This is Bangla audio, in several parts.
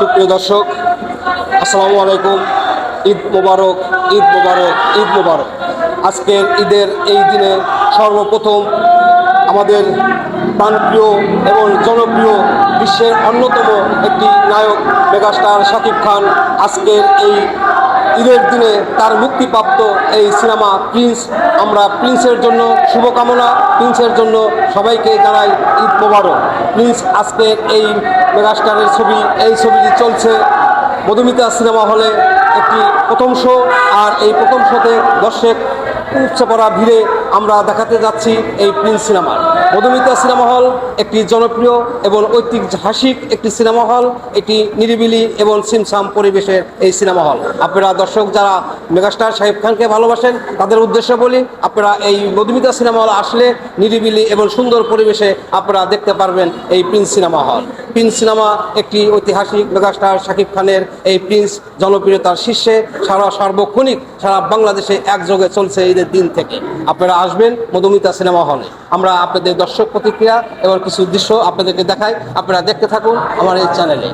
সুপ্রিয় দর্শক, আসসালামু আলাইকুম। ঈদ মোবারক, ঈদ মোবারক, ঈদ মোবারক। আজকের ঈদের এই দিনে সর্বপ্রথম আমাদের প্রাণপ্রিয় এবং জনপ্রিয় বিশ্বের অন্যতম একটি নায়ক মেগাস্টার শাকিব খান আজকের এই ঈদের দিনে তার মুক্তিপ্রাপ্ত এই সিনেমা প্রিন্স, আমরা প্রিন্সের জন্য শুভকামনা, প্রিন্সের জন্য সবাইকে জানাই ঈদ মোবারক। প্রিন্স আজকের এই মেগাস্টারের ছবি, এই ছবিটি চলছে মধুমিতা সিনেমা হলে একটি প্রথম শো। আর এই প্রথম শোতে দর্শক উপচে পড়া ভিড়ে আমরা দেখাতে যাচ্ছি এই প্রিন্স সিনেমা। মধুমিতা সিনেমা হল একটি জনপ্রিয় এবং ঐতিহাসিক একটি সিনেমা হল, এটি নিরিবিলি এবং ছিমছাম পরিবেশের এই সিনেমা হল। আপনারা দর্শক যারা মেগাস্টার শাকিব খানকে ভালোবাসেন তাদের উদ্দেশ্যে বলি, আপনারা এই মধুমিতা সিনেমা হল আসলে নিরিবিলি এবং সুন্দর পরিবেশে আপনারা দেখতে পারবেন এই Prince cinema hall. Prince cinema একটি ঐতিহাসিক, মেগাস্টার শাকিব খানের এই প্রিন্স জনপ্রিয়তার শীর্ষে, সার্বক্ষণিক সারা বাংলাদেশে একযোগে চলছে ঈদের দিন থেকে। আপনারা আসবেন মধুমিতা সিনেমা হলে। আমরা আপনাদের দর্শক প্রতিক্রিয়া এবং কিছু দৃশ্য আপনাদেরকে দেখাই, আপনারা দেখতে থাকুন আমার এই চ্যানেলে।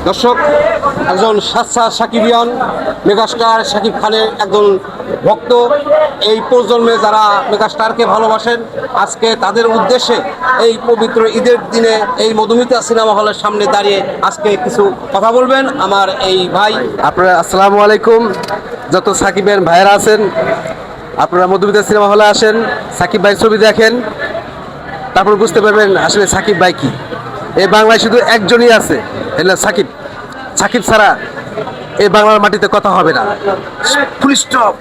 দর্শক, একজন সাচ্চা সাকিবিয়ান মেগাস্টার শাকিব খানের একজন ভক্ত, এই প্রজন্মে যারা মেগাস্টারকে ভালোবাসেন, আজকে তাদের উদ্দেশ্যে এই পবিত্র ঈদের দিনে এই মধুমিতা সিনেমা হলের সামনে দাঁড়িয়ে আজকে কিছু কথা বলবেন আমার এই ভাই। আপনারা আসসালামু আলাইকুম। যত সাকিবের ভাইয়েরা আছেন, আপনারা মধুমিতা সিনেমা হলে আসেন, সাকিব ভাই ছবি দেখেন, তারপর বুঝতে পারবেন আসলে সাকিব ভাই কি। এই বাংলায় শুধু একজনই আছে, এলা সাকিব। সাকিব ছাড়া এই বাংলার মাটিতে কথা হবে না। ফুল স্টপ,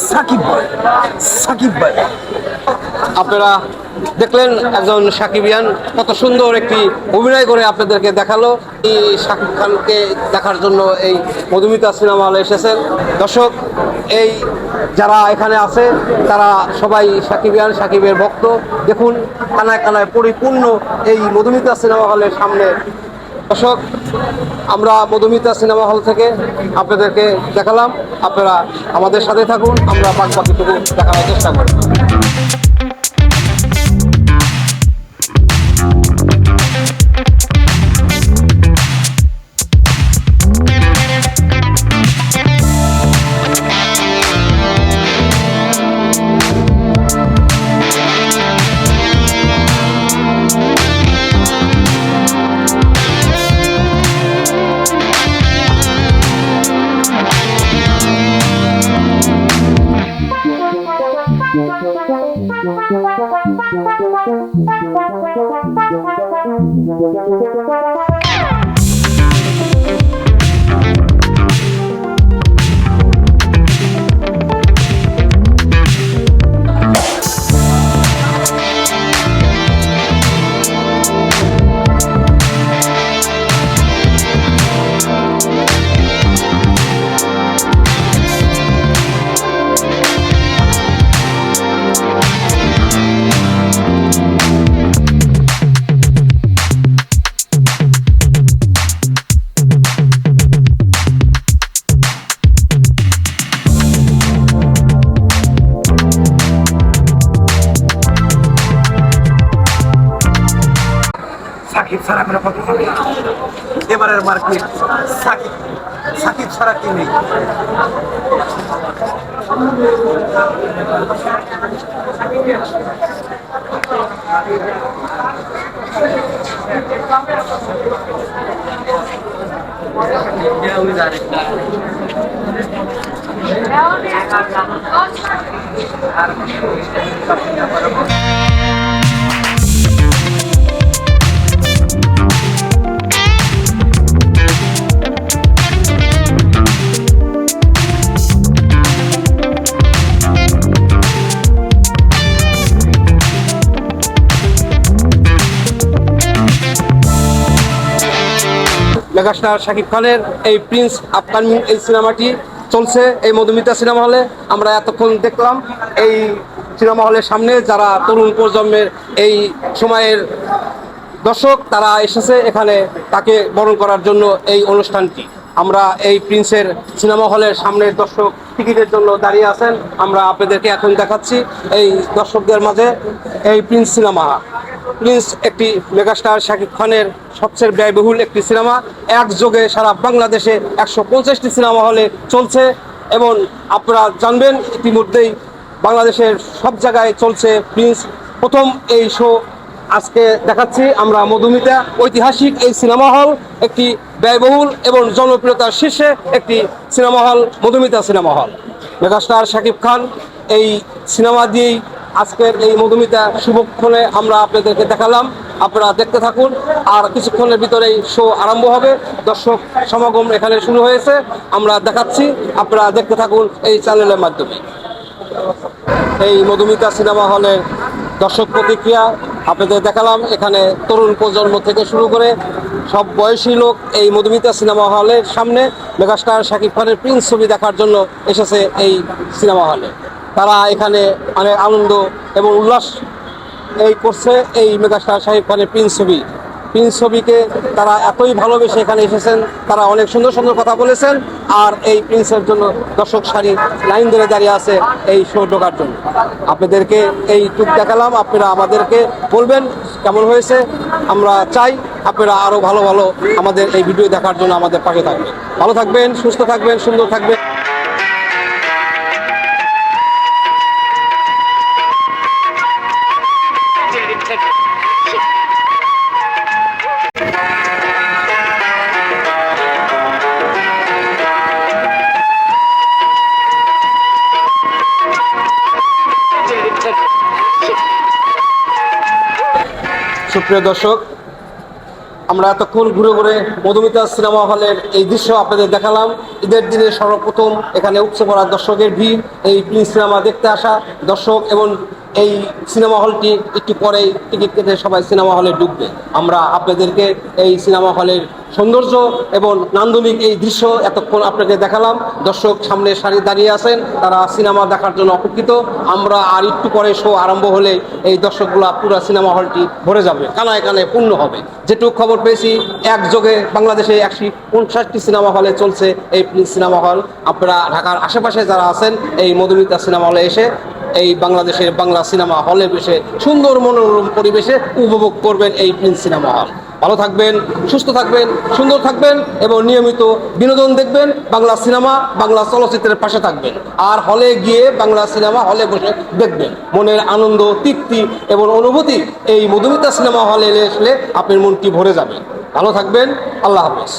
সাকিব ভাই, সাকিব ভাই। আপনারা দেখলেন একজন সাকিবিয়ান কত সুন্দর একটি অভিনয় করে আপনাদেরকে দেখালো। এই শাকিব খানকে দেখার জন্য এই মধুমিতা সিনেমা হলে এসেছেন দর্শক। এই যারা এখানে আছে তারা সবাই সাকিবিয়ান, সাকিবের ভক্ত। দেখুন কানায় কানায় পরিপূর্ণ এই মধুমিতা সিনেমা হলের সামনে। দর্শক, আমরা মধুমিতা সিনেমা হল থেকে আপনাদেরকে দেখালাম, আপনারা আমাদের সাথে থাকুন, আমরা বাকিটুকু দেখানোর চেষ্টা করি। সাকিব ছাড়া কোনো কথা হবে না। এবারের মার্কেট সাকিব, সাকিব ছাড়া কি নেই। মেগাস্টার শাকিব খানের এই প্রিন্স আপকামিং এই সিনেমাটি চলছে এই মধুমিতা সিনেমা হলে। আমরা এতক্ষণ দেখলাম এই সিনেমা হলের সামনে যারা তরুণ প্রজন্মের এই সময়ের দর্শক তারা এসেছে এখানে তাকে বরণ করার জন্য এই অনুষ্ঠানটি। আমরা এই প্রিন্সের সিনেমা হলের সামনের দর্শক টিকিটের জন্য দাঁড়িয়ে আছেন, আমরা আপনাদেরকে এখন দেখাচ্ছি এই দর্শকদের মাঝে এই প্রিন্স সিনেমা। প্রিন্স একটি মেগাস্টার শাকিব খানের সবচেয়ে ব্যয়বহুল একটি সিনেমা, একযোগে সারা বাংলাদেশে 150টি সিনেমা হলে চলছে এবং আপনারা জানবেন ইতিমধ্যেই বাংলাদেশের সব জায়গায় চলছে প্রিন্স। প্রথম এই শো আজকে দেখাচ্ছি আমরা মধুমিতা। ঐতিহাসিক এই সিনেমা হল একটি ব্যয়বহুল এবং জনপ্রিয়তার শীর্ষে একটি cinema hall, Madhumita cinema hall. Megastar Shakib Khan এই সিনেমা দিয়েই আজকের এই মধুমিতা শুভক্ষণে আমরা আপনাদেরকে দেখালাম। আপনারা দেখতে থাকুন, আর কিছুক্ষণের ভিতরেই শো আরম্ভ হবে। দর্শক সমাগম এখানে শুরু হয়েছে, আমরা দেখাচ্ছি, আপনারা দেখতে থাকুন এই চ্যানেলের মাধ্যমে। এই মধুমিতা সিনেমা হলের দর্শক প্রতিক্রিয়া আপনাদের দেখালাম। এখানে তরুণ প্রজন্ম থেকে শুরু করে সব বয়সী লোক এই মধুমিতা সিনেমা হলের সামনে মেগাস্টার শাকিব খানের প্রিন্স ছবি দেখার জন্য এসেছে এই সিনেমা হলে। তারা এখানে অনেক আনন্দ এবং উল্লাস করছে এই মেগাস্টার শাকিব খানের প্রিন্স ছবিকে তারা এতই ভালোবেসে এখানে এসেছেন। তারা অনেক সুন্দর সুন্দর কথা বলেছেন, আর এই প্রিন্সের জন্য দর্শক সারি লাইন ধরে দাঁড়িয়ে আছে এই শো ঢোকার জন্য। আপনাদেরকে এই টুক দেখালাম, আপনারা আমাদেরকে বলবেন কেমন হয়েছে। আমরা চাই আপনারা আরও ভালো ভালো আমাদের এই ভিডিও দেখার জন্য আমাদের পাশে থাকবেন। ভালো থাকবেন, সুস্থ থাকবেন, সুন্দর থাকবেন। সুপ্রিয় দর্শক, আমরা এতক্ষণ ঘুরে ঘুরে মধুমিতা সিনেমা হলের এই দৃশ্য আপনাদের দেখালাম। ঈদের দিনে সর্বপ্রথম এখানে উপচে পড়া দর্শকের ভিড়, এই প্রিন্স সিনেমা দেখতে আসা দর্শক, এবং এই সিনেমা হলটি একটু পরেই টিকিট কেটে সবাই সিনেমা হলে ঢুকবে। আমরা আপনাদেরকে এই সিনেমা হলের সৌন্দর্য এবং নান্দনিক এই দৃশ্য এতক্ষণ আপনাকে দেখালাম। দর্শক সামনে সারি দাঁড়িয়ে আছেন, তারা সিনেমা দেখার জন্য অপেক্ষিত। আমরা আর একটু পরে শো আরম্ভ হলে এই দর্শকগুলো পুরো সিনেমা হলটি ভরে যাবে, কানায় কানায় পূর্ণ হবে। যেটুকু খবর পেয়েছি একযোগে বাংলাদেশে 150টি সিনেমা হলে চলছে এই প্রিন্স সিনেমা হল। আপনারা ঢাকার আশেপাশে যারা আছেন এই মধুমিতা সিনেমা হলে এসে এই বাংলাদেশের বাংলা সিনেমা হলে বসে সুন্দর মনোরম পরিবেশে উপভোগ করবেন এই প্রিন্স সিনেমা হল। ভালো থাকবেন, সুস্থ থাকবেন, সুন্দর থাকবেন এবং নিয়মিত বিনোদন দেখবেন। বাংলা সিনেমা, বাংলা চলচ্চিত্রের পাশে থাকবেন, আর হলে গিয়ে বাংলা সিনেমা হলে বসে দেখবেন। মনের আনন্দ, তৃপ্তি এবং অনুভূতি এই মধুমিতা সিনেমা হলে এসলে আপনার মনটি ভরে যাবে। ভালো থাকবেন, আল্লাহ হাফেজ।